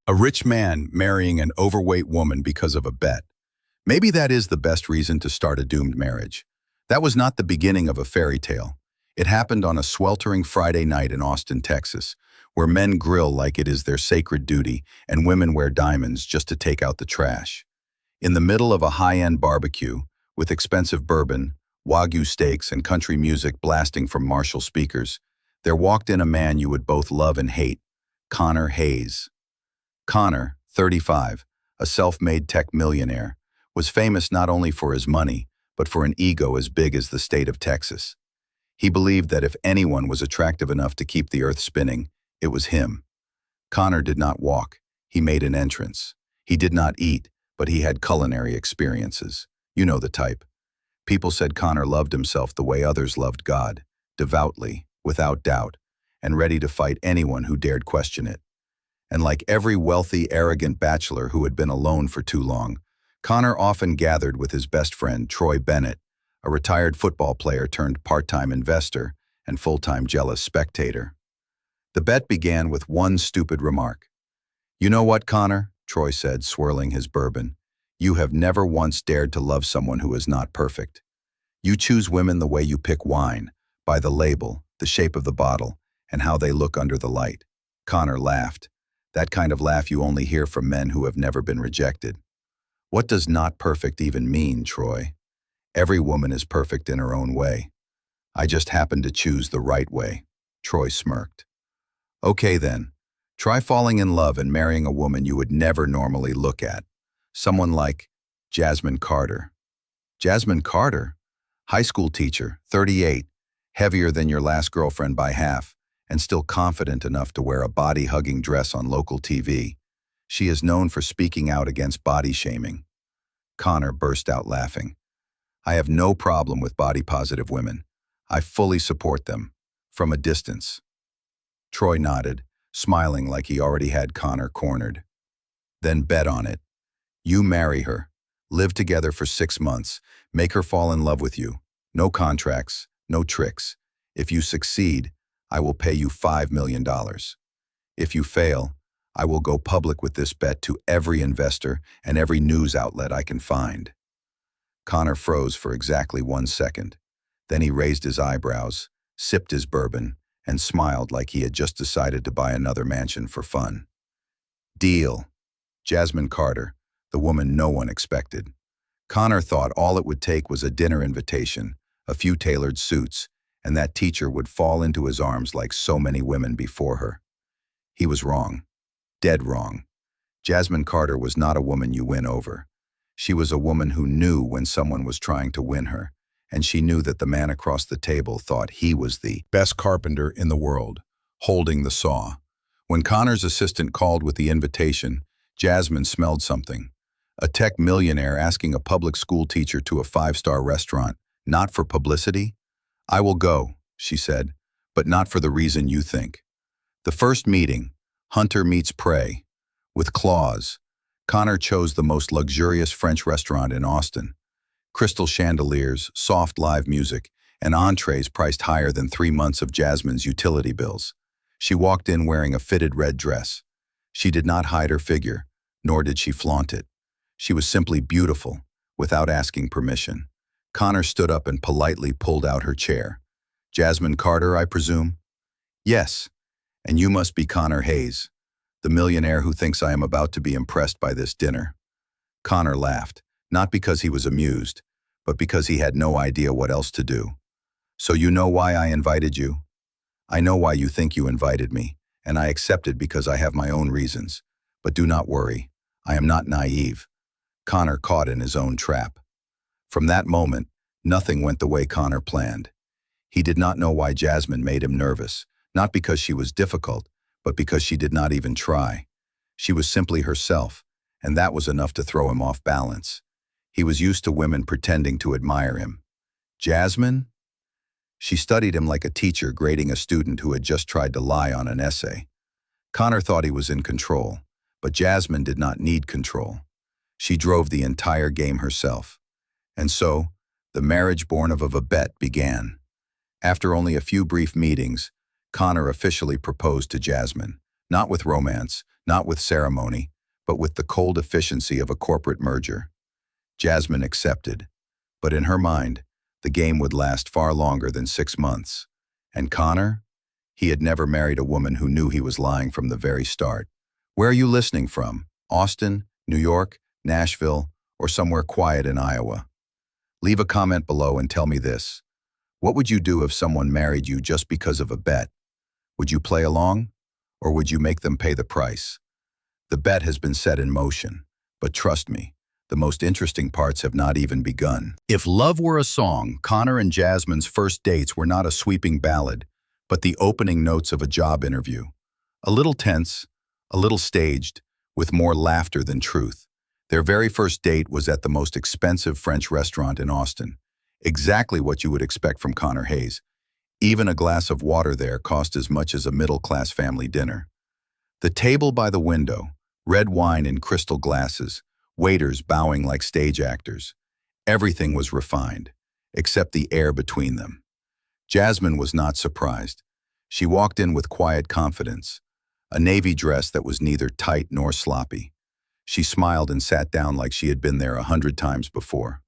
A rich man marrying an overweight woman because of a bet. Maybe that is the best reason to start a doomed marriage. That was not the beginning of a fairy tale. It happened on a sweltering Friday night in Austin, Texas, where men grill like it is their sacred duty and women wear diamonds just to take out the trash. In the middle of a high-end barbecue, with expensive bourbon, Wagyu steaks, and country music blasting from Marshall speakers, there walked in a man you would both love and hate, Connor Hayes. Connor, 35, a self-made tech millionaire, was famous not only for his money, but for an ego as big as the state of Texas. He believed that if anyone was attractive enough to keep the earth spinning, it was him. Connor did not walk, he made an entrance. He did not eat, but he had culinary experiences. You know the type. People said Connor loved himself the way others loved God, devoutly, without doubt, and ready to fight anyone who dared question it. And like every wealthy, arrogant bachelor who had been alone for too long, Connor often gathered with his best friend, Troy Bennett, a retired football player turned part-time investor and full-time jealous spectator. The bet began with one stupid remark. "You know what, Connor?" Troy said, swirling his bourbon. "You have never once dared to love someone who is not perfect. You choose women the way you pick wine, by the label, the shape of the bottle, and how they look under the light." Connor laughed. That kind of laugh you only hear from men who have never been rejected. "What does not perfect even mean, Troy? Every woman is perfect in her own way. I just happen to choose the right way." Troy smirked. "Okay then, try falling in love and marrying a woman you would never normally look at. Someone like Jasmine Carter." Jasmine Carter? High school teacher, 38, heavier than your last girlfriend by half, and still confident enough to wear a body-hugging dress on local TV. She is known for speaking out against body shaming. Connor burst out laughing. "I have no problem with body-positive women. I fully support them, from a distance." Troy nodded, smiling like he already had Connor cornered. "Then bet on it. You marry her, live together for 6 months, make her fall in love with you. No contracts, no tricks. If you succeed, I will pay you $5 million. If you fail, I will go public with this bet to every investor and every news outlet I can find." Connor froze for exactly 1 second. Then he raised his eyebrows, sipped his bourbon, and smiled like he had just decided to buy another mansion for fun. "Deal." Jasmine Carter, the woman no one expected. Connor thought all it would take was a dinner invitation, a few tailored suits, and that teacher would fall into his arms like so many women before her. He was wrong. Dead wrong. Jasmine Carter was not a woman you win over. She was a woman who knew when someone was trying to win her, and she knew that the man across the table thought he was the best carpenter in the world, holding the saw. When Connor's assistant called with the invitation, Jasmine smelled something. A tech millionaire asking a public school teacher to a 5-star restaurant, not for publicity? "I will go," she said, "but not for the reason you think." The first meeting, hunter meets prey. With claws, Connor chose the most luxurious French restaurant in Austin. Crystal chandeliers, soft live music, and entrees priced higher than 3 months of Jasmine's utility bills. She walked in wearing a fitted red dress. She did not hide her figure, nor did she flaunt it. She was simply beautiful, without asking permission. Connor stood up and politely pulled out her chair. "Jasmine Carter, I presume?" "Yes, and you must be Connor Hayes, the millionaire who thinks I am about to be impressed by this dinner." Connor laughed, not because he was amused, but because he had no idea what else to do. "So you know why I invited you?" "I know why you think you invited me, and I accepted because I have my own reasons. But do not worry, I am not naive." Connor caught in his own trap. From that moment, nothing went the way Connor planned. He did not know why Jasmine made him nervous, not because she was difficult, but because she did not even try. She was simply herself, and that was enough to throw him off balance. He was used to women pretending to admire him. Jasmine? She studied him like a teacher grading a student who had just tried to lie on an essay. Connor thought he was in control, but Jasmine did not need control. She drove the entire game herself. And so, the marriage born of a bet began. After only a few brief meetings, Connor officially proposed to Jasmine, not with romance, not with ceremony, but with the cold efficiency of a corporate merger. Jasmine accepted, but in her mind, the game would last far longer than 6 months. And Connor? He had never married a woman who knew he was lying from the very start. Where are you listening from? Austin, New York, Nashville, or somewhere quiet in Iowa? Leave a comment below and tell me this. What would you do if someone married you just because of a bet? Would you play along? Or would you make them pay the price? The bet has been set in motion, but trust me, the most interesting parts have not even begun. If love were a song, Connor and Jasmine's first dates were not a sweeping ballad, but the opening notes of a job interview. A little tense, a little staged, with more laughter than truth. Their very first date was at the most expensive French restaurant in Austin. Exactly what you would expect from Connor Hayes. Even a glass of water there cost as much as a middle-class family dinner. The table by the window, red wine in crystal glasses, waiters bowing like stage actors. Everything was refined, except the air between them. Jasmine was not surprised. She walked in with quiet confidence, a navy dress that was neither tight nor sloppy. She smiled and sat down like she had been there 100 times before.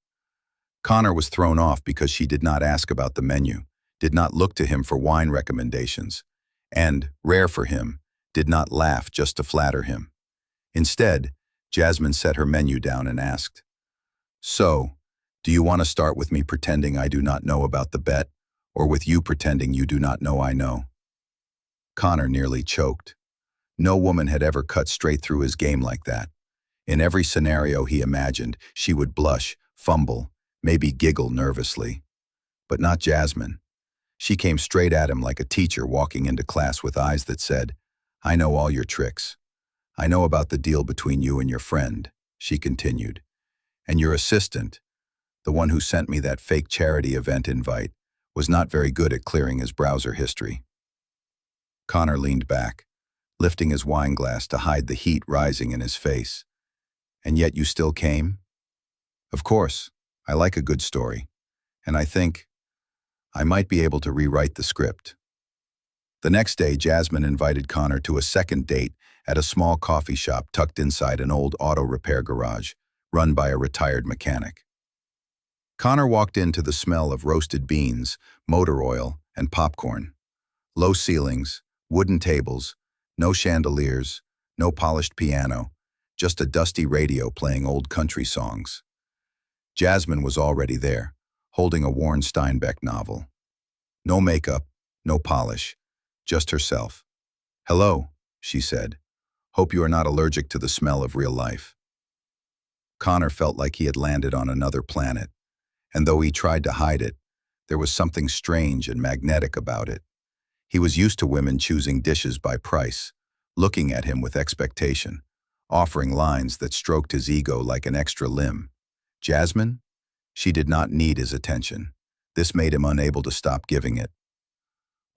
Connor was thrown off because she did not ask about the menu, did not look to him for wine recommendations, and, rare for him, did not laugh just to flatter him. Instead, Jasmine set her menu down and asked, "So, do you want to start with me pretending I do not know about the bet, or with you pretending you do not know I know?" Connor nearly choked. No woman had ever cut straight through his game like that. In every scenario he imagined, she would blush, fumble, maybe giggle nervously. But not Jasmine. She came straight at him like a teacher walking into class with eyes that said, "I know all your tricks. I know about the deal between you and your friend," she continued. "And your assistant, the one who sent me that fake charity event invite, was not very good at clearing his browser history." Connor leaned back, lifting his wine glass to hide the heat rising in his face. "And yet you still came?" "Of course, I like a good story, and I think I might be able to rewrite the script." The next day, Jasmine invited Connor to a second date at a small coffee shop tucked inside an old auto repair garage, run by a retired mechanic. Connor walked into the smell of roasted beans, motor oil, and popcorn. Low ceilings, wooden tables, no chandeliers, no polished piano, just a dusty radio playing old country songs. Jasmine was already there, holding a worn Steinbeck novel. No makeup, no polish, just herself. "Hello," she said. "Hope you are not allergic to the smell of real life." Connor felt like he had landed on another planet, and though he tried to hide it, there was something strange and magnetic about it. He was used to women choosing dishes by price, looking at him with expectation, offering lines that stroked his ego like an extra limb. Jasmine? She did not need his attention. This made him unable to stop giving it.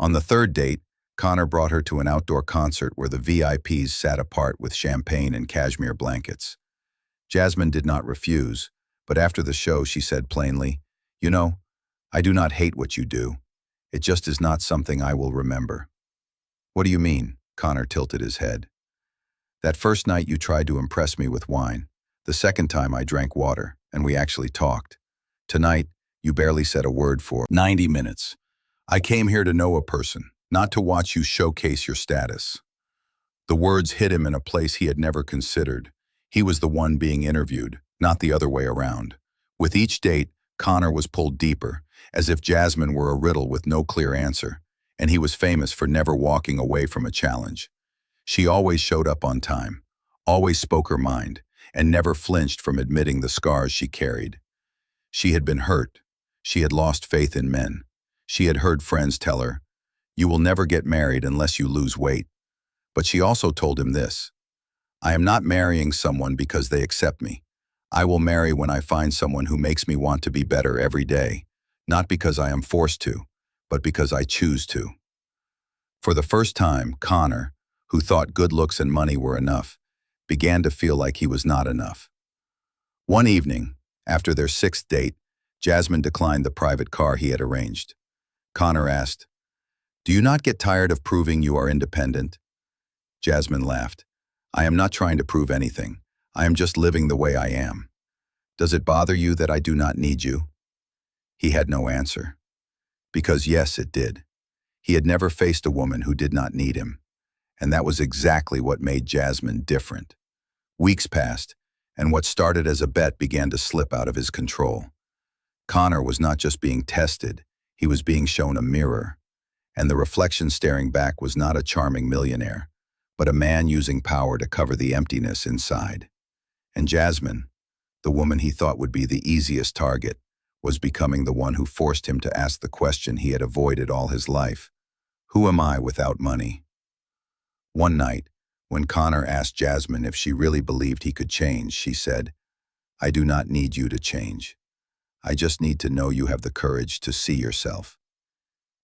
On the third date, Connor brought her to an outdoor concert where the VIPs sat apart with champagne and cashmere blankets. Jasmine did not refuse, but after the show she said plainly, "You know, I do not hate what you do. It just is not something I will remember." "What do you mean?" Connor tilted his head. "That first night you tried to impress me with wine. The second time I drank water, and we actually talked. Tonight, you barely said a word for 90 minutes. I came here to know a person, not to watch you showcase your status." The words hit him in a place he had never considered. He was the one being interviewed, not the other way around. With each date, Connor was pulled deeper, as if Jasmine were a riddle with no clear answer, and he was famous for never walking away from a challenge. She always showed up on time, always spoke her mind, and never flinched from admitting the scars she carried. She had been hurt. She had lost faith in men. She had heard friends tell her, "You will never get married unless you lose weight." But she also told him this, "I am not marrying someone because they accept me. I will marry when I find someone who makes me want to be better every day, not because I am forced to, but because I choose to." For the first time, Connor, who thought good looks and money were enough, began to feel like he was not enough. One evening, after their sixth date, Jasmine declined the private car he had arranged. Connor asked, "Do you not get tired of proving you are independent?" Jasmine laughed. I am not trying to prove anything. I am just living the way I am. Does it bother you that I do not need you? He had no answer. Because yes, it did. He had never faced a woman who did not need him. And that was exactly what made Jasmine different. Weeks passed, and what started as a bet began to slip out of his control. Connor was not just being tested, he was being shown a mirror. And the reflection staring back was not a charming millionaire, but a man using power to cover the emptiness inside. And Jasmine, the woman he thought would be the easiest target, was becoming the one who forced him to ask the question he had avoided all his life. Who am I without money? One night, when Connor asked Jasmine if she really believed he could change, she said, "I do not need you to change. I just need to know you have the courage to see yourself."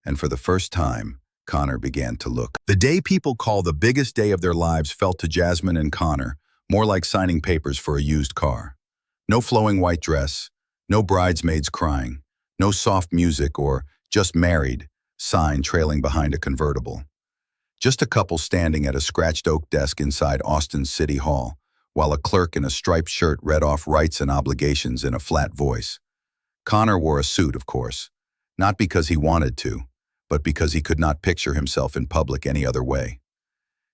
And for the first time, Connor began to look. The day people call the biggest day of their lives felt to Jasmine and Connor more like signing papers for a used car. No flowing white dress, no bridesmaids crying, no soft music or "just married" sign trailing behind a convertible. Just a couple standing at a scratched oak desk inside Austin's City Hall, while a clerk in a striped shirt read off rights and obligations in a flat voice. Connor wore a suit, of course, not because he wanted to, but because he could not picture himself in public any other way.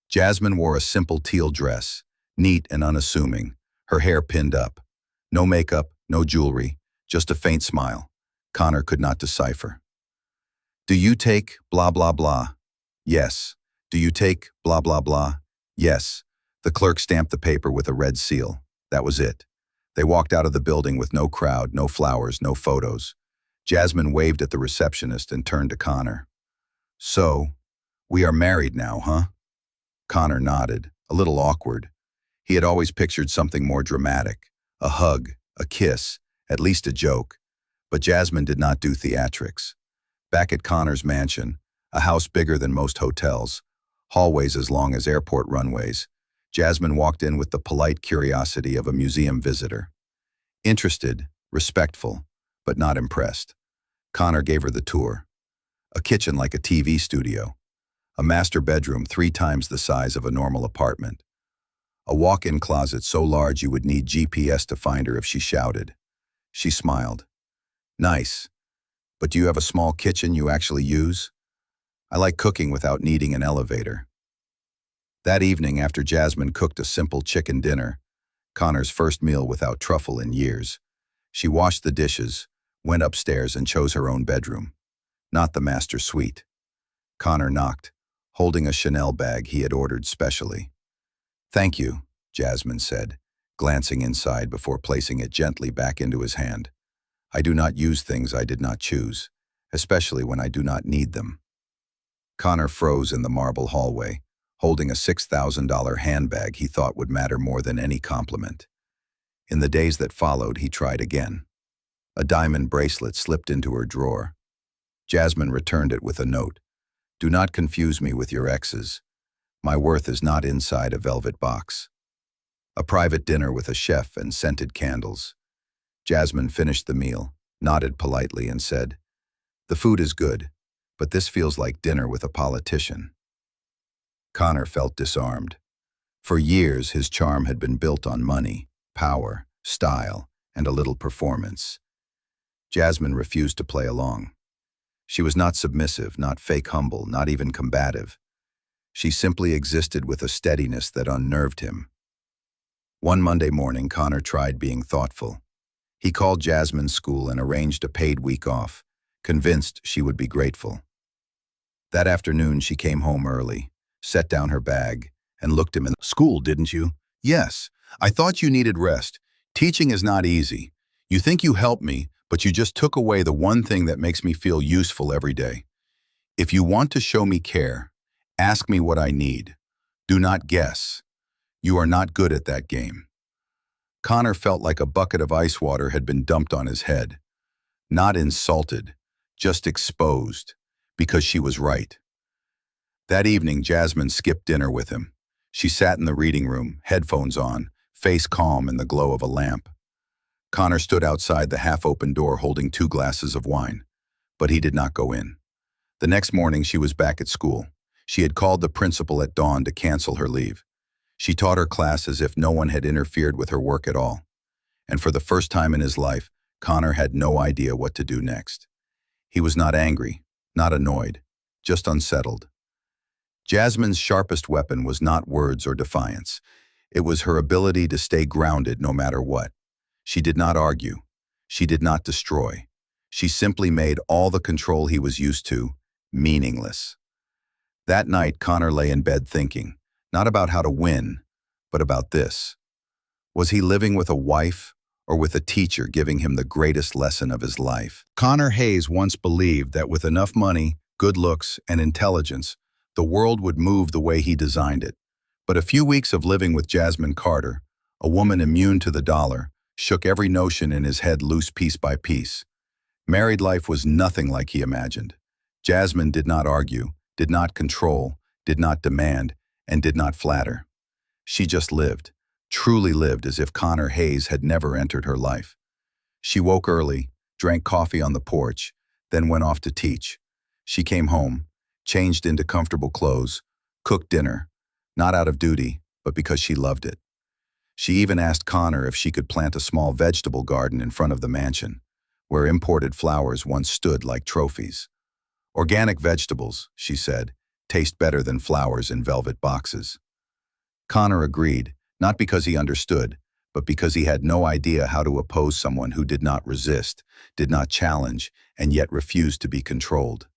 Jasmine wore a simple teal dress, neat and unassuming, her hair pinned up. No makeup, no jewelry, just a faint smile. Connor could not decipher. "Do you take blah blah blah?" "Yes." "Do you take blah blah blah?" "Yes." The clerk stamped the paper with a red seal. That was it. They walked out of the building with no crowd, no flowers, no photos. Jasmine waved at the receptionist and turned to Connor. "So, we are married now, huh?" Connor nodded, a little awkward. He had always pictured something more dramatic, a hug, a kiss, at least a joke. But Jasmine did not do theatrics. Back at Connor's mansion, a house bigger than most hotels, hallways as long as airport runways, Jasmine walked in with the polite curiosity of a museum visitor. Interested, respectful, but not impressed. Connor gave her the tour. A kitchen like a TV studio. A master bedroom 3 times the size of a normal apartment. A walk-in closet so large you would need GPS to find her if she shouted. She smiled. "Nice. But do you have a small kitchen you actually use? I like cooking without needing an elevator." That evening, after Jasmine cooked a simple chicken dinner, Connor's first meal without truffle in years, she washed the dishes, went upstairs and chose her own bedroom. Not the master suite. Connor knocked, holding a Chanel bag he had ordered specially. "Thank you," Jasmine said, glancing inside before placing it gently back into his hand. "I do not use things I did not choose, especially when I do not need them." Connor froze in the marble hallway, holding a $6,000 handbag he thought would matter more than any compliment. In the days that followed, he tried again. A diamond bracelet slipped into her drawer. Jasmine returned it with a note. "Do not confuse me with your exes. My worth is not inside a velvet box." A private dinner with a chef and scented candles. Jasmine finished the meal, nodded politely and said, "The food is good, but this feels like dinner with a politician." Connor felt disarmed. For years, his charm had been built on money, power, style, and a little performance. Jasmine refused to play along. She was not submissive, not fake humble, not even combative. She simply existed with a steadiness that unnerved him. One Monday morning, Connor tried being thoughtful. He called Jasmine's school and arranged a paid week off, convinced she would be grateful. That afternoon, she came home early, set down her bag, and looked him in the "School, didn't you?" "Yes. I thought you needed rest. Teaching is not easy. You think you helped me, but you just took away the one thing that makes me feel useful every day. If you want to show me care, ask me what I need. Do not guess. You are not good at that game." Connor felt like a bucket of ice water had been dumped on his head. Not insulted, just exposed, because she was right. That evening, Jasmine skipped dinner with him. She sat in the reading room, headphones on, face calm in the glow of a lamp. Connor stood outside the half-open door holding 2 glasses of wine, but he did not go in. The next morning, she was back at school. She had called the principal at dawn to cancel her leave. She taught her class as if no one had interfered with her work at all. And for the first time in his life, Connor had no idea what to do next. He was not angry, not annoyed, just unsettled. Jasmine's sharpest weapon was not words or defiance. It was her ability to stay grounded no matter what. She did not argue. She did not destroy. She simply made all the control he was used to meaningless. That night, Connor lay in bed thinking, not about how to win, but about this. Was he living with a wife or with a teacher giving him the greatest lesson of his life? Connor Hayes once believed that with enough money, good looks, and intelligence, the world would move the way he designed it. But a few weeks of living with Jasmine Carter, a woman immune to the dollar, shook every notion in his head loose piece by piece. Married life was nothing like he imagined. Jasmine did not argue, did not control, did not demand, and did not flatter. She just lived, truly lived as if Connor Hayes had never entered her life. She woke early, drank coffee on the porch, then went off to teach. She came home, changed into comfortable clothes, cooked dinner, not out of duty, but because she loved it. She even asked Connor if she could plant a small vegetable garden in front of the mansion, where imported flowers once stood like trophies. Organic vegetables, she said, taste better than flowers in velvet boxes. Connor agreed, not because he understood, but because he had no idea how to oppose someone who did not resist, did not challenge, and yet refused to be controlled.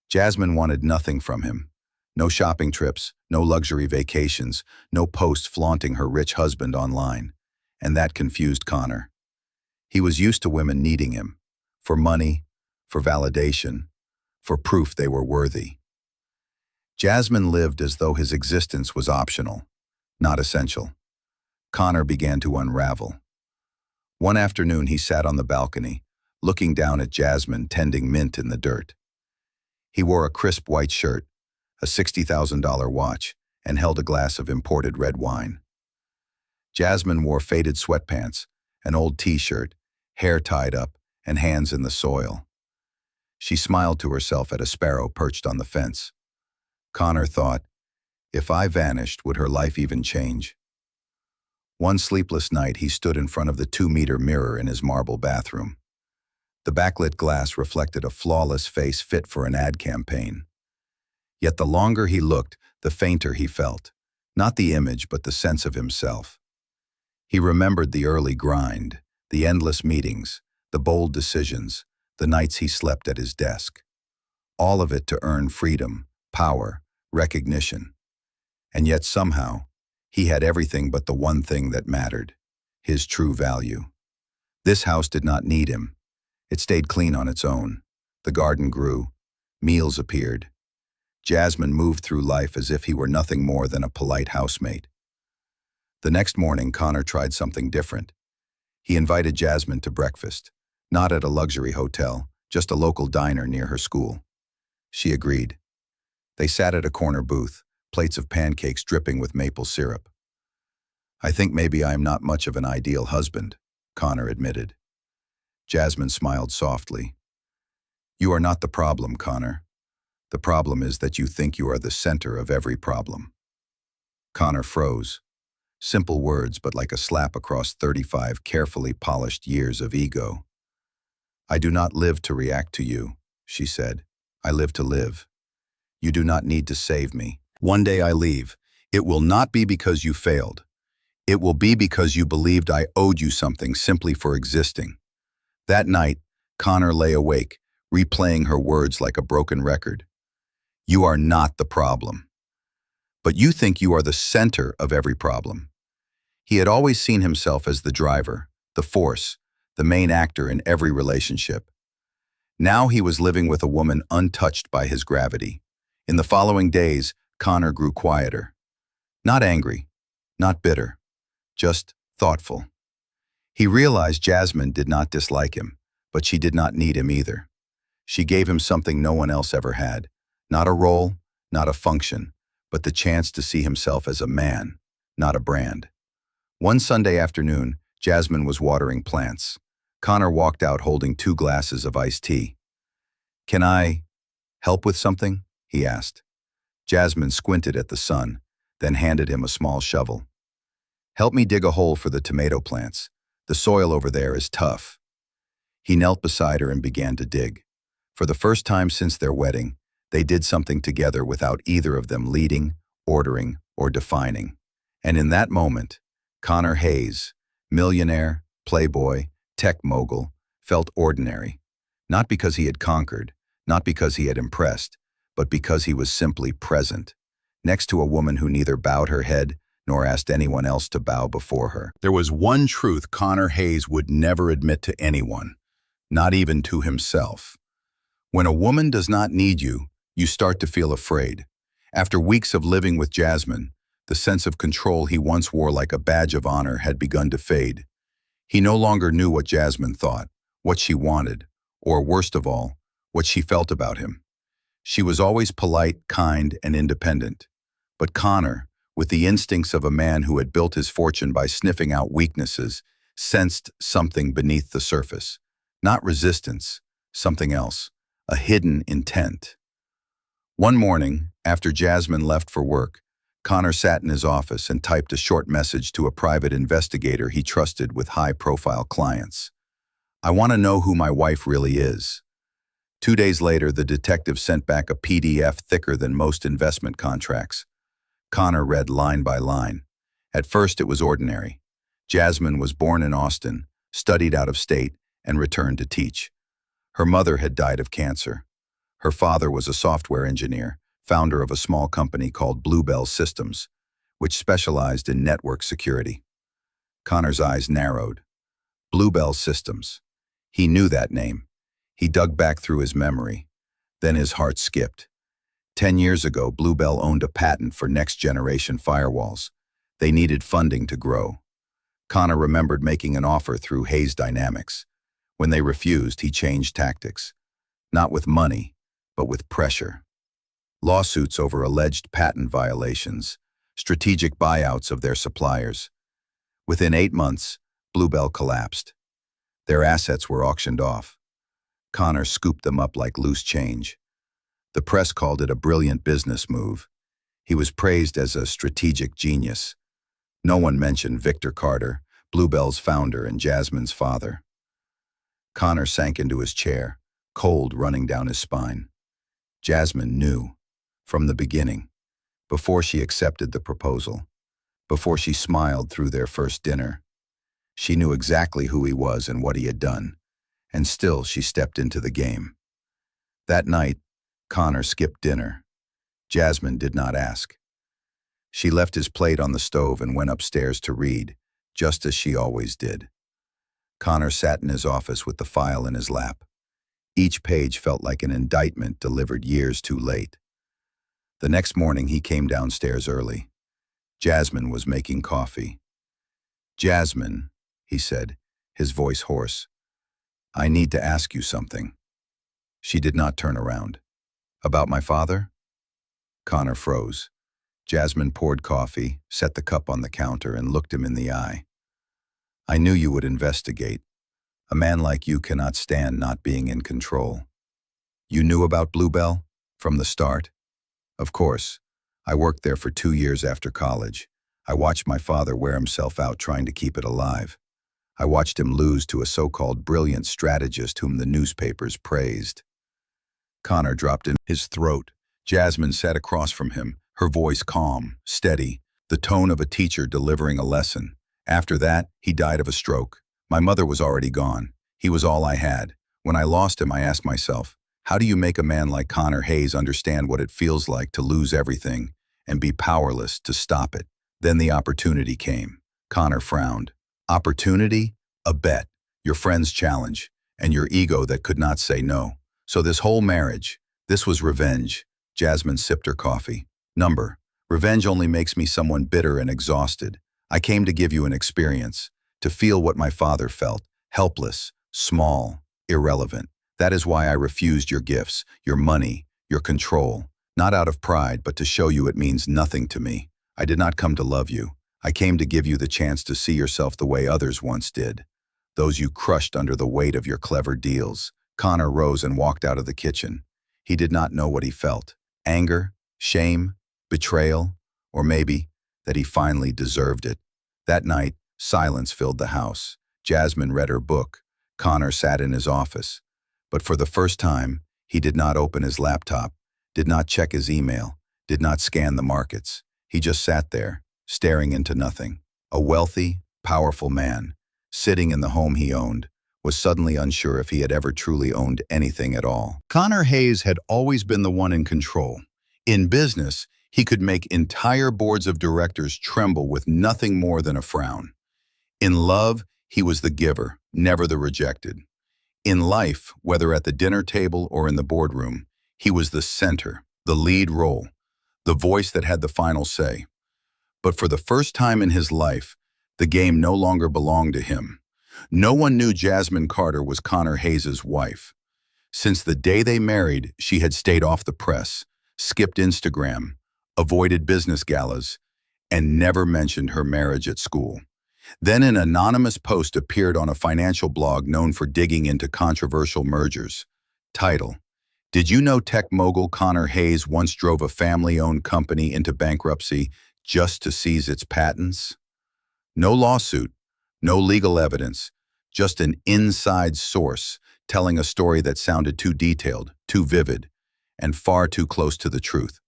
Jasmine wanted nothing from him. No shopping trips, no luxury vacations, no posts flaunting her rich husband online. And that confused Connor. He was used to women needing him, for money, for validation, for proof they were worthy. Jasmine lived as though his existence was optional, not essential. Connor began to unravel. One afternoon he sat on the balcony, looking down at Jasmine tending mint in the dirt. He wore a crisp white shirt, a $60,000 watch, and held a glass of imported red wine. Jasmine wore faded sweatpants, an old t-shirt, hair tied up, and hands in the soil. She smiled to herself at a sparrow perched on the fence. Connor thought, if I vanished, would her life even change? One sleepless night, he stood in front of the 2-meter mirror in his marble bathroom. The backlit glass reflected a flawless face fit for an ad campaign. Yet the longer he looked, the fainter he felt. Not the image, but the sense of himself. He remembered the early grind, the endless meetings, the bold decisions, the nights he slept at his desk. All of it to earn freedom, power, recognition. And yet somehow, he had everything but the one thing that mattered, his true value. This house did not need him. It stayed clean on its own. The garden grew. Meals appeared. Jasmine moved through life as if he were nothing more than a polite housemate. The next morning, Connor tried something different. He invited Jasmine to breakfast, not at a luxury hotel, just a local diner near her school. She agreed. They sat at a corner booth, plates of pancakes dripping with maple syrup. I think maybe I am not much of an ideal husband, Connor admitted. Jasmine smiled softly. You are not the problem, Connor. The problem is that you think you are the center of every problem. Connor froze. Simple words, but like a slap across 35 carefully polished years of ego. I do not live to react to you, she said. I live to live. You do not need to save me. One day I leave. It will not be because you failed. It will be because you believed I owed you something simply for existing. That night, Connor lay awake, replaying her words like a broken record. You are not the problem. But you think you are the center of every problem. He had always seen himself as the driver, the force, the main actor in every relationship. Now he was living with a woman untouched by his gravity. In the following days, Connor grew quieter. Not angry, not bitter, just thoughtful. He realized Jasmine did not dislike him, but she did not need him either. She gave him something no one else ever had. Not a role, not a function, but the chance to see himself as a man, not a brand. One Sunday afternoon, Jasmine was watering plants. Connor walked out holding 2 glasses of iced tea. Can I help with something? He asked. Jasmine squinted at the sun, then handed him a small shovel. "Help me dig a hole for the tomato plants. The soil over there is tough." He knelt beside her and began to dig. For the first time since their wedding, they did something together without either of them leading, ordering, or defining. And in that moment, Connor Hayes, millionaire, playboy, tech mogul, felt ordinary. Not because he had conquered, not because he had impressed, but because he was simply present, next to a woman who neither bowed her head nor asked anyone else to bow before her. There was one truth Connor Hayes would never admit to anyone, not even to himself. When a woman does not need you, you start to feel afraid. After weeks of living with Jasmine, the sense of control he once wore like a badge of honor had begun to fade. He no longer knew what Jasmine thought, what she wanted, or worst of all, what she felt about him. She was always polite, kind, and independent. But Connor, with the instincts of a man who had built his fortune by sniffing out weaknesses, sensed something beneath the surface. Not resistance, something else, a hidden intent. One morning, after Jasmine left for work, Connor sat in his office and typed a short message to a private investigator he trusted with high-profile clients. "I want to know who my wife really is." 2 days later, the detective sent back a PDF thicker than most investment contracts. Connor read line by line. At first, it was ordinary. Jasmine was born in Austin, studied out of state, and returned to teach. Her mother had died of cancer. Her father was a software engineer, founder of a small company called Bluebell Systems, which specialized in network security. Connor's eyes narrowed. Bluebell Systems. He knew that name. He dug back through his memory. Then his heart skipped. 10 years ago, Bluebell owned a patent for next-generation firewalls. They needed funding to grow. Connor remembered making an offer through Hayes Dynamics. When they refused, he changed tactics. Not with money, but with pressure. Lawsuits over alleged patent violations, strategic buyouts of their suppliers. Within 8 months, Bluebell collapsed. Their assets were auctioned off. Connor scooped them up like loose change. The press called it a brilliant business move. He was praised as a strategic genius. No one mentioned Victor Carter, Bluebell's founder and Jasmine's father. Connor sank into his chair, cold running down his spine. Jasmine knew, from the beginning, before she accepted the proposal, before she smiled through their first dinner. She knew exactly who he was and what he had done, and still she stepped into the game. That night, Connor skipped dinner. Jasmine did not ask. She left his plate on the stove and went upstairs to read, just as she always did. Connor sat in his office with the file in his lap. Each page felt like an indictment delivered years too late. The next morning, he came downstairs early. Jasmine was making coffee. "Jasmine," he said, his voice hoarse, "I need to ask you something." She did not turn around. "About my father?" Connor froze. Jasmine poured coffee, set the cup on the counter, and looked him in the eye. "I knew you would investigate. A man like you cannot stand not being in control. You knew about Bluebell? From the start?" "Of course. I worked there for 2 years after college. I watched my father wear himself out trying to keep it alive. I watched him lose to a so-called brilliant strategist whom the newspapers praised." Connor dropped in his throat. Jasmine sat across from him, her voice calm, steady, the tone of a teacher delivering a lesson. "After that, he died of a stroke. My mother was already gone. He was all I had. When I lost him, I asked myself, how do you make a man like Connor Hayes understand what it feels like to lose everything and be powerless to stop it? Then the opportunity came." Connor frowned. "Opportunity? A bet, your friend's challenge, and your ego that could not say no. So this whole marriage, this was revenge." Jasmine sipped her coffee. Revenge only makes me someone bitter and exhausted. I came to give you an experience, to feel what my father felt, helpless, small, irrelevant. That is why I refused your gifts, your money, your control. Not out of pride, but to show you it means nothing to me. I did not come to love you. I came to give you the chance to see yourself the way others once did. Those you crushed under the weight of your clever deals. Connor rose and walked out of the kitchen. He did not know what he felt. Anger, shame, betrayal, Or maybe that he finally deserved it. That night, silence filled the house. Jasmine read her book. Connor sat in his office. But for the first time, he did not open his laptop, did not check his email, did not scan the markets. He just sat there, staring into nothing. A wealthy, powerful man, sitting in the home he owned, was suddenly unsure if he had ever truly owned anything at all. Connor Hayes had always been the one in control. In business, he could make entire boards of directors tremble with nothing more than a frown. In love, he was the giver, never the rejected. In life, whether at the dinner table or in the boardroom, he was the center, the lead role, the voice that had the final say. But for the first time in his life, the game no longer belonged to him. No one knew Jasmine Carter was Connor Hayes' wife. Since the day they married, she had stayed off the press, skipped Instagram, avoided business galas, and never mentioned her marriage at school. Then an anonymous post appeared on a financial blog known for digging into controversial mergers. Title: Did you know tech mogul Connor Hayes once drove a family-owned company into bankruptcy just to seize its patents? No lawsuit, no legal evidence, just an inside source telling a story that sounded too detailed, too vivid, and far too close to the truth.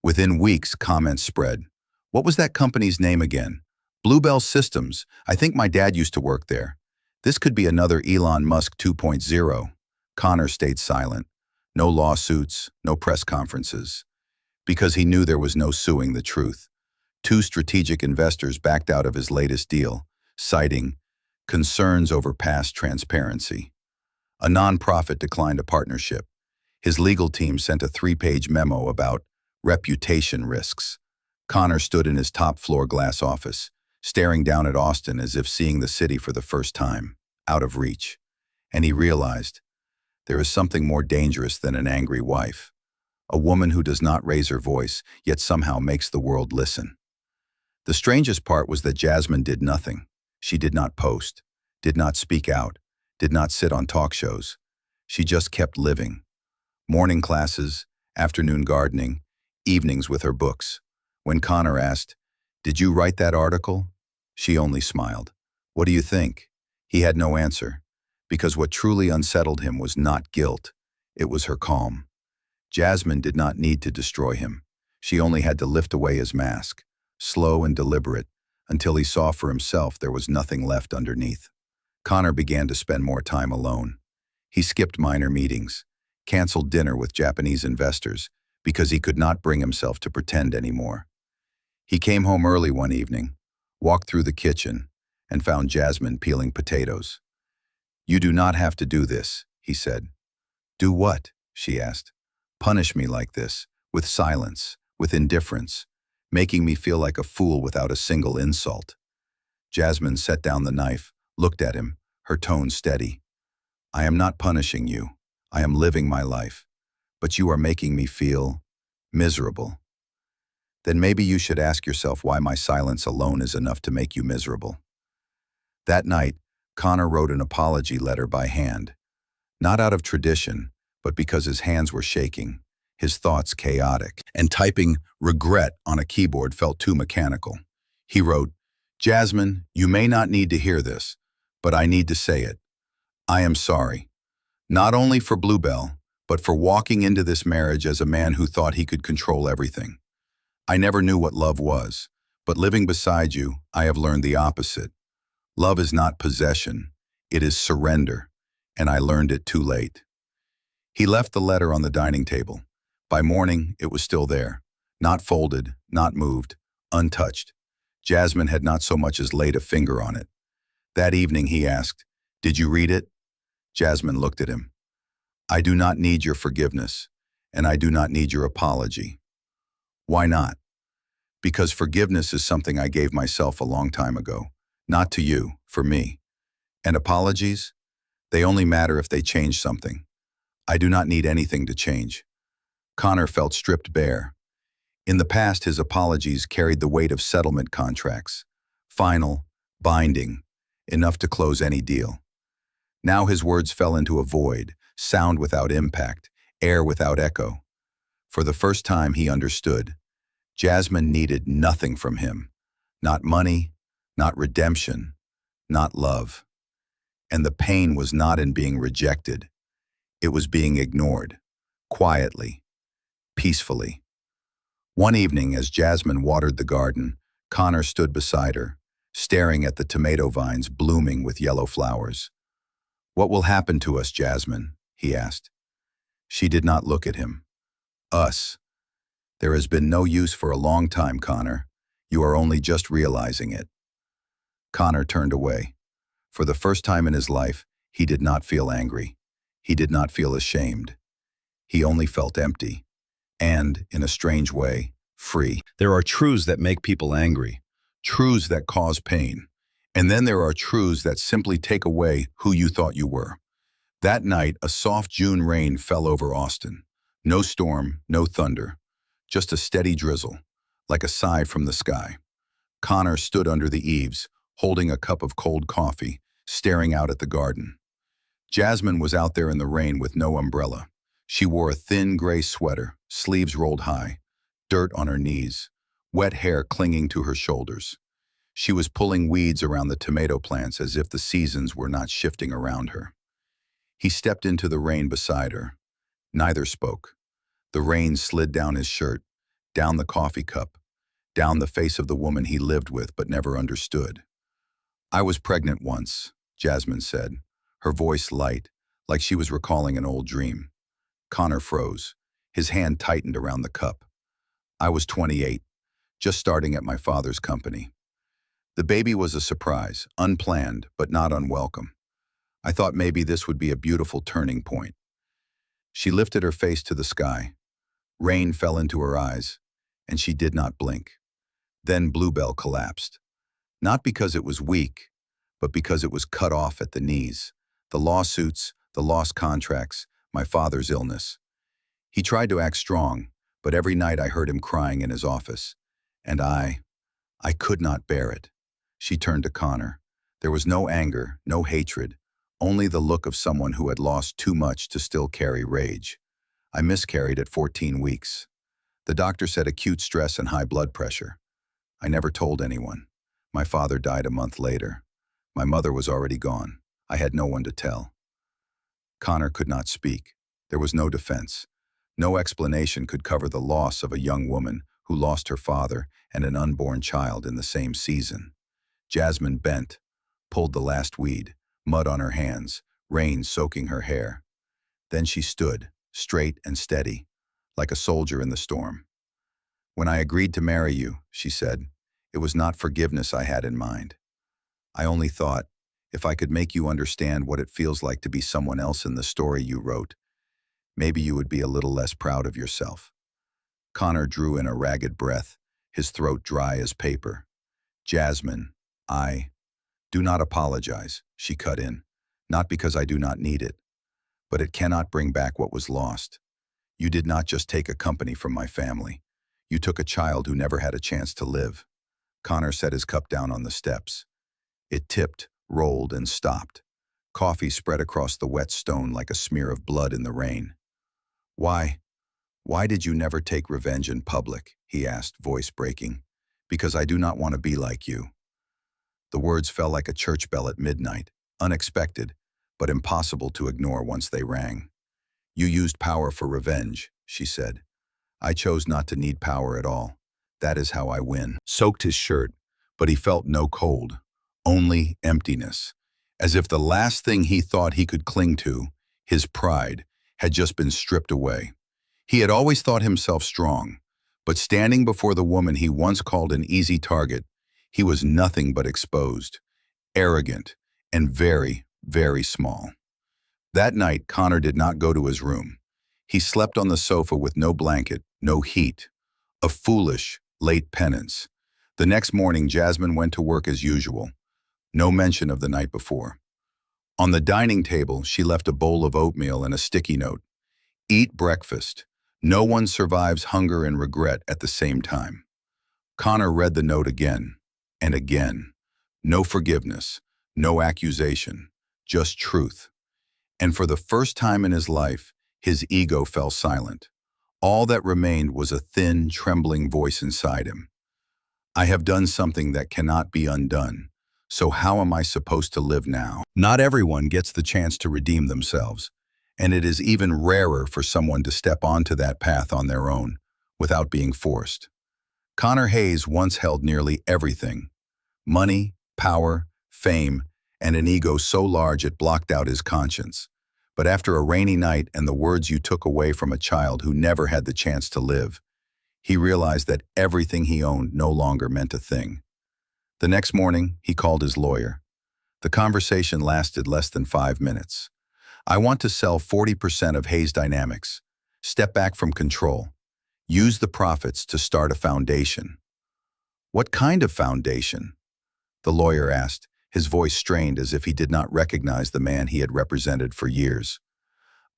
Within weeks, comments spread. What was that company's name again? Bluebell Systems. I think my dad used to work there. This could be another Elon Musk 2.0. Connor stayed silent. No lawsuits, no press conferences. Because he knew there was no suing the truth. Two strategic investors backed out of his latest deal, citing concerns over past transparency. A nonprofit declined a partnership. His legal team sent a 3-page memo about reputation risks. Connor stood in his top-floor glass office, staring down at Austin as if seeing the city for the first time, out of reach. And he realized, there is something more dangerous than an angry wife. A woman who does not raise her voice, yet somehow makes the world listen. The strangest part was that Jasmine did nothing. She did not post, did not speak out, did not sit on talk shows. She just kept living. Morning classes, afternoon gardening, evenings with her books. When Connor asked, "Did you write that article?" she only smiled. "What do you think?" He had no answer, because what truly unsettled him was not guilt, it was her calm. Jasmine did not need to destroy him. She only had to lift away his mask, slow and deliberate, until he saw for himself there was nothing left underneath. Connor began to spend more time alone. He skipped minor meetings, canceled dinner with Japanese investors, because he could not bring himself to pretend anymore. He came home early one evening, walked through the kitchen, and found Jasmine peeling potatoes. "You do not have to do this," he said. "Do what?" she asked. "Punish me like this, with silence, with indifference, making me feel like a fool without a single insult." Jasmine set down the knife, looked at him, her tone steady. "I am not punishing you. I am living my life. But you are making me feel miserable. Then maybe you should ask yourself why my silence alone is enough to make you miserable." That night, Connor wrote an apology letter by hand. Not out of tradition, but because his hands were shaking, his thoughts chaotic, and typing regret on a keyboard felt too mechanical. He wrote, "Jasmine, you may not need to hear this, but I need to say it. I am sorry. Not only for Bluebell, but for walking into this marriage as a man who thought he could control everything. I never knew what love was, but living beside you, I have learned the opposite. Love is not possession, it is surrender, and I learned it too late." He left the letter on the dining table. By morning, it was still there, not folded, not moved, untouched. Jasmine had not so much as laid a finger on it. That evening he asked, "Did you read it?" Jasmine looked at him. "I do not need your forgiveness, and I do not need your apology." "Why not?" "Because forgiveness is something I gave myself a long time ago. Not to you, for me. And apologies? They only matter if they change something. I do not need anything to change." Connor felt stripped bare. In the past, his apologies carried the weight of settlement contracts. Final, binding, enough to close any deal. Now his words fell into a void, sound without impact, air without echo. For the first time he understood. Jasmine needed nothing from him. Not money, not redemption, not love. And the pain was not in being rejected. It was being ignored. Quietly, peacefully. One evening, as Jasmine watered the garden, Connor stood beside her, staring at the tomato vines blooming with yellow flowers. "What will happen to us, Jasmine?" he asked. She did not look at him. "Us. There has been no use for a long time, Connor. You are only just realizing it." Connor turned away. For the first time in his life, he did not feel angry. He did not feel ashamed. He only felt empty. And, in a strange way, free. There are truths that make people angry, truths that cause pain, and then there are truths that simply take away who you thought you were. That night, a soft June rain fell over Austin. No storm, no thunder, just a steady drizzle, like a sigh from the sky. Connor stood under the eaves, holding a cup of cold coffee, staring out at the garden. Jasmine was out there in the rain with no umbrella. She wore a thin gray sweater, sleeves rolled high, dirt on her knees, wet hair clinging to her shoulders. She was pulling weeds around the tomato plants as if the seasons were not shifting around her. He stepped into the rain beside her. Neither spoke. The rain slid down his shirt, down the coffee cup, down the face of the woman he lived with but never understood. "I was pregnant once," Jasmine said, her voice light, like she was recalling an old dream. Connor froze. His hand tightened around the cup. "I was 28, just starting at my father's company. The baby was a surprise, unplanned, but not unwelcome. I thought maybe this would be a beautiful turning point." She lifted her face to the sky. Rain fell into her eyes, and she did not blink. Then Bluebell collapsed. Not because it was weak, but because it was cut off at the knees. The lawsuits, the lost contracts, my father's illness. He tried to act strong, but every night I heard him crying in his office. And I could not bear it. She turned to Connor. There was no anger, no hatred, only the look of someone who had lost too much to still carry rage. "I miscarried at 14 weeks. The doctor said acute stress and high blood pressure. I never told anyone. My father died a month later. My mother was already gone. I had no one to tell." Connor could not speak. There was no defense. No explanation could cover the loss of a young woman who lost her father and an unborn child in the same season. Jasmine bent, pulled the last weed, mud on her hands, rain soaking her hair. Then she stood, straight and steady, like a soldier in the storm. "When I agreed to marry you," she said, "it was not forgiveness I had in mind. I only thought, if I could make you understand what it feels like to be someone else in the story you wrote, maybe you would be a little less proud of yourself." Connor drew in a ragged breath, his throat dry as paper. "Jasmine, do not apologize," she cut in, "not because I do not need it, but it cannot bring back what was lost. You did not just take a company from my family. You took a child who never had a chance to live." Connor set his cup down on the steps. It tipped, rolled, and stopped. Coffee spread across the wet stone like a smear of blood in the rain. Why did you never take revenge in public?" he asked, voice breaking. "Because I do not want to be like you." The words fell like a church bell at midnight, unexpected, but impossible to ignore once they rang. "You used power for revenge," she said. "I chose not to need power at all. That is how I win." Soaked his shirt, but he felt no cold, only emptiness, as if the last thing he thought he could cling to, his pride, had just been stripped away. He had always thought himself strong, but standing before the woman he once called an easy target, he was nothing but exposed, arrogant, and very, very small. That night, Connor did not go to his room. He slept on the sofa with no blanket, no heat. A foolish, late penance. The next morning, Jasmine went to work as usual. No mention of the night before. On the dining table, she left a bowl of oatmeal and a sticky note. "Eat breakfast. No one survives hunger and regret at the same time." Connor read the note again and again. No forgiveness, no accusation, just truth. And for the first time in his life, his ego fell silent. All that remained was a thin, trembling voice inside him. I have done something that cannot be undone. So how am I supposed to live now? Not everyone gets the chance to redeem themselves, and it is even rarer for someone to step onto that path on their own, without being forced. Connor Hayes once held nearly everything: money, power, fame, and an ego so large it blocked out his conscience. But after a rainy night and the words you took away from a child who never had the chance to live, he realized that everything he owned no longer meant a thing. The next morning, he called his lawyer. The conversation lasted less than 5 minutes. I want to sell 40% of Hayes Dynamics. Step back from control. Use the profits to start a foundation. What kind of foundation? The lawyer asked, his voice strained as if he did not recognize the man he had represented for years.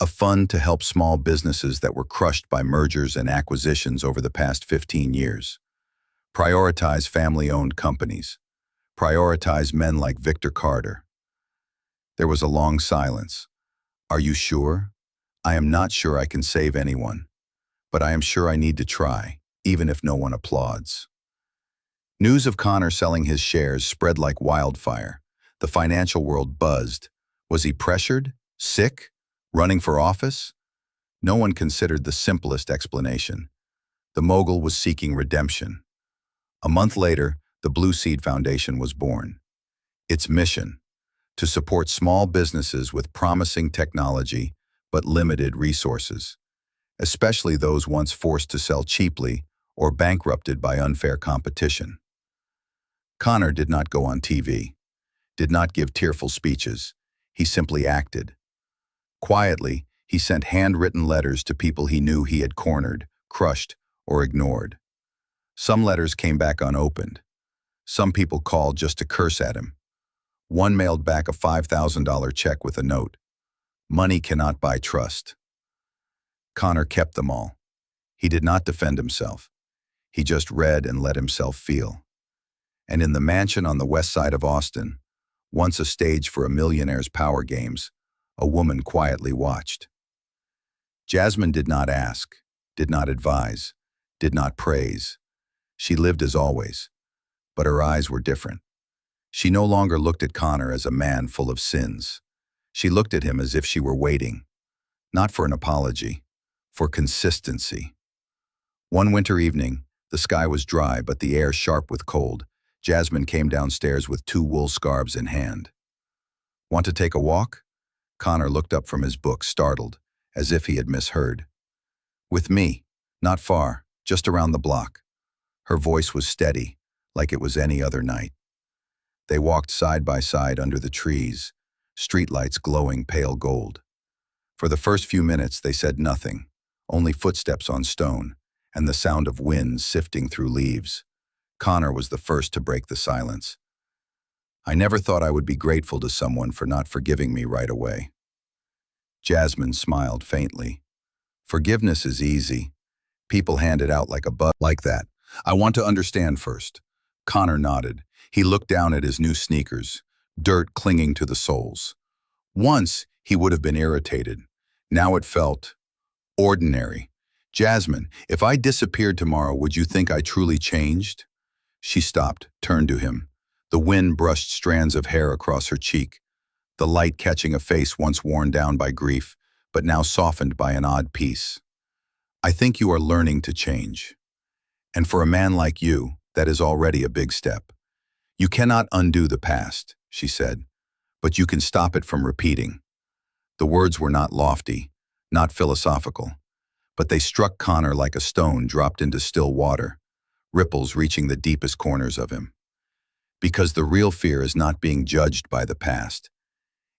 A fund to help small businesses that were crushed by mergers and acquisitions over the past 15 years. Prioritize family-owned companies. Prioritize men like Victor Carter. There was a long silence. Are you sure? I am not sure I can save anyone, but I am sure I need to try, even if no one applauds. News of Connor selling his shares spread like wildfire. The financial world buzzed. Was he pressured? Sick? Running for office? No one considered the simplest explanation. The mogul was seeking redemption. A month later, the Blue Seed Foundation was born. Its mission: to support small businesses with promising technology but limited resources, especially those once forced to sell cheaply or bankrupted by unfair competition. Connor did not go on TV, did not give tearful speeches. He simply acted. Quietly, he sent handwritten letters to people he knew he had cornered, crushed, or ignored. Some letters came back unopened. Some people called just to curse at him. One mailed back a $5,000 check with a note: "Money cannot buy trust." Connor kept them all. He did not defend himself. He just read and let himself feel. And in the mansion on the west side of Austin, once a stage for a Millionaire's power games, a woman quietly watched. Jasmine did not ask, did not advise, did not praise. She lived as always, but her eyes were different. She no longer looked at Connor as a man full of sins. She looked at him as if she were waiting, not for an apology, for consistency. One winter evening, the sky was dry but the air sharp with cold. Jasmine came downstairs with 2 wool scarves in hand. "Want to take a walk?" Connor looked up from his book, startled, as if he had misheard. "With me, not far, just around the block." Her voice was steady, like it was any other night. They walked side by side under the trees, streetlights glowing pale gold. For the first few minutes they said nothing, only footsteps on stone, and the sound of wind sifting through leaves. Connor was the first to break the silence. "I never thought I would be grateful to someone for not forgiving me right away." Jasmine smiled faintly. "Forgiveness is easy. People hand it out like a bud like that. I want to understand first." Connor nodded. He looked down at his new sneakers, dirt clinging to the soles. Once, he would have been irritated. Now it felt ordinary. "Jasmine, if I disappeared tomorrow, would you think I truly changed?" She stopped, turned to him. The wind brushed strands of hair across her cheek, the light catching a face once worn down by grief, but now softened by an odd peace. "I think you are learning to change. And for a man like you, that is already a big step. You cannot undo the past," she said, "but you can stop it from repeating." The words were not lofty, not philosophical, but they struck Connor like a stone dropped into still water, ripples reaching the deepest corners of him. Because the real fear is not being judged by the past.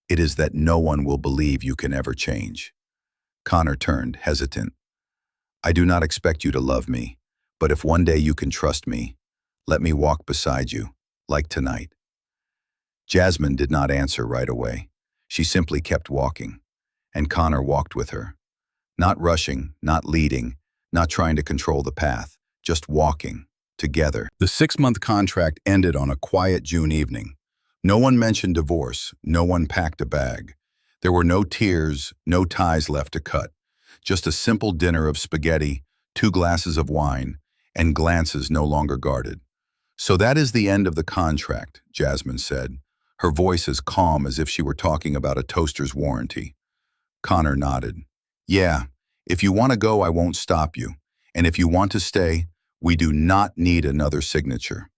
It is that no one will believe you can ever change. Connor turned, hesitant. "I do not expect you to love me, but if one day you can trust me, let me walk beside you, like tonight." Jasmine did not answer right away. She simply kept walking, and Connor walked with her. Not rushing, not leading, not trying to control the path, just walking, together. The 6-month contract ended on a quiet June evening. No one mentioned divorce, no one packed a bag. There were no tears, no ties left to cut, Just a simple dinner of spaghetti, 2 glasses of wine, and glances no longer guarded. "So that is the end of the contract," Jasmine said, her voice as calm as if she were talking about a toaster's warranty. Connor nodded. "Yeah, if you want to go, I won't stop you. And if you want to stay, we do not need another signature."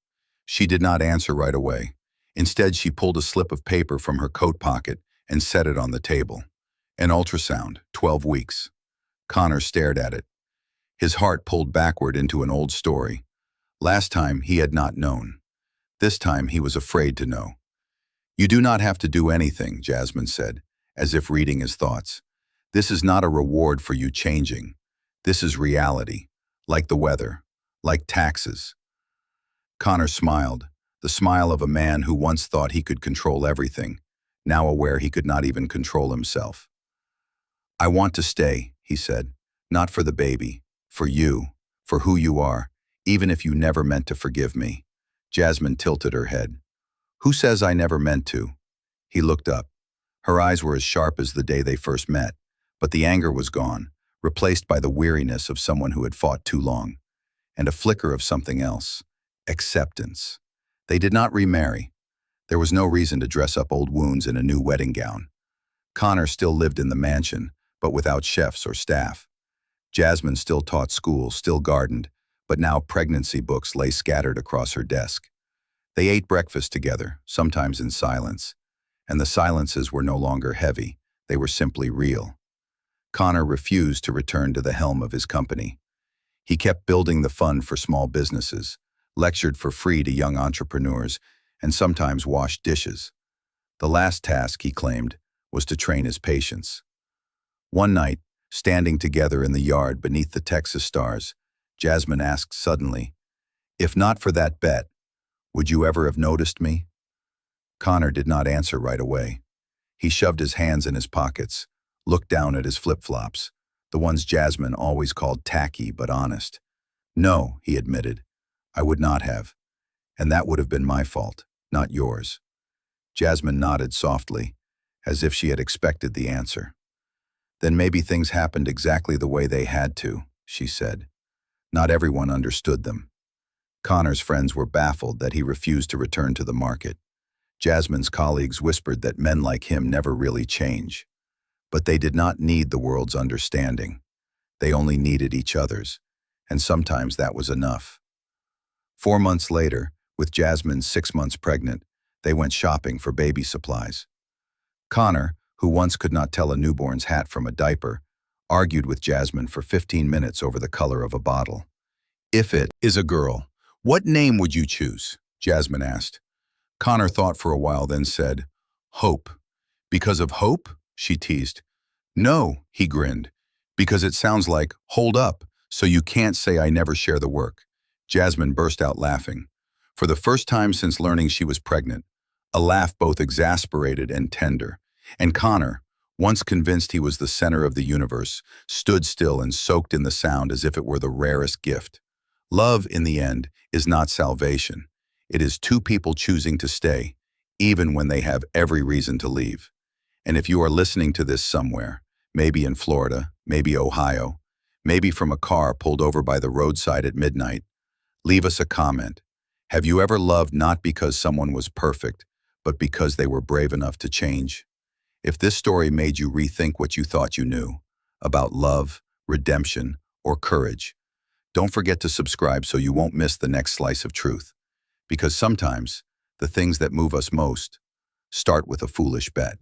She did not answer right away. Instead, she pulled a slip of paper from her coat pocket and set it on the table. An ultrasound, 12 weeks. Connor stared at it. His heart pulled backward into an old story. Last time, he had not known. This time, he was afraid to know. "You do not have to do anything," Jasmine said, as if reading his thoughts. "This is not a reward for you changing. This is reality, like the weather, like taxes." Connor smiled, the smile of a man who once thought he could control everything, now aware he could not even control himself. "I want to stay," he said, "not for the baby, for you, for who you are, even if you never meant to forgive me." Jasmine tilted her head. "Who says I never meant to?" He looked up. Her eyes were as sharp as the day they first met, but the anger was gone, replaced by the weariness of someone who had fought too long, and a flicker of something else: acceptance. They did not remarry. There was no reason to dress up old wounds in a new wedding gown. Connor still lived in the mansion, but without chefs or staff. Jasmine still taught school, still gardened, but now pregnancy books lay scattered across her desk. They ate breakfast together, sometimes in silence, and the silences were no longer heavy, they were simply real. Connor refused to return to the helm of his company. He kept building the fund for small businesses, lectured for free to young entrepreneurs, and sometimes washed dishes. The last task, he claimed, was to train his patience. One night, standing together in the yard beneath the Texas stars, Jasmine asked suddenly, "If not for that bet, would you ever have noticed me?" Connor did not answer right away. He shoved his hands in his pockets, looked down at his flip-flops, the ones Jasmine always called tacky but honest. "No," he admitted, "I would not have. And that would have been my fault, not yours." Jasmine nodded softly, as if she had expected the answer. "Then maybe things happened exactly the way they had to," she said. "Not everyone understood them." Connor's friends were baffled that he refused to return to the market. Jasmine's colleagues whispered that men like him never really change. But they did not need the world's understanding. They only needed each other's, and sometimes that was enough. 4 months later, with Jasmine 6 months pregnant, they went shopping for baby supplies. Connor, who once could not tell a newborn's hat from a diaper, argued with Jasmine for 15 minutes over the color of a bottle. "If it is a girl, what name would you choose?" Jasmine asked. Connor thought for a while, then said, "Hope." "Because of hope?" she teased. "No," he grinned, "because it sounds like, hold up, so you can't say I never share the work." Jasmine burst out laughing. For the first time since learning she was pregnant, a laugh both exasperated and tender. And Connor, once convinced he was the center of the universe, stood still and soaked in the sound as if it were the rarest gift. Love, in the end, is not salvation. It is two people choosing to stay, even when they have every reason to leave. And if you are listening to this somewhere, maybe in Florida, maybe Ohio, maybe from a car pulled over by the roadside at midnight, leave us a comment. Have you ever loved not because someone was perfect, but because they were brave enough to change? If this story made you rethink what you thought you knew about love, redemption, or courage, don't forget to subscribe so you won't miss the next slice of truth. Because sometimes, the things that move us most start with a foolish bet.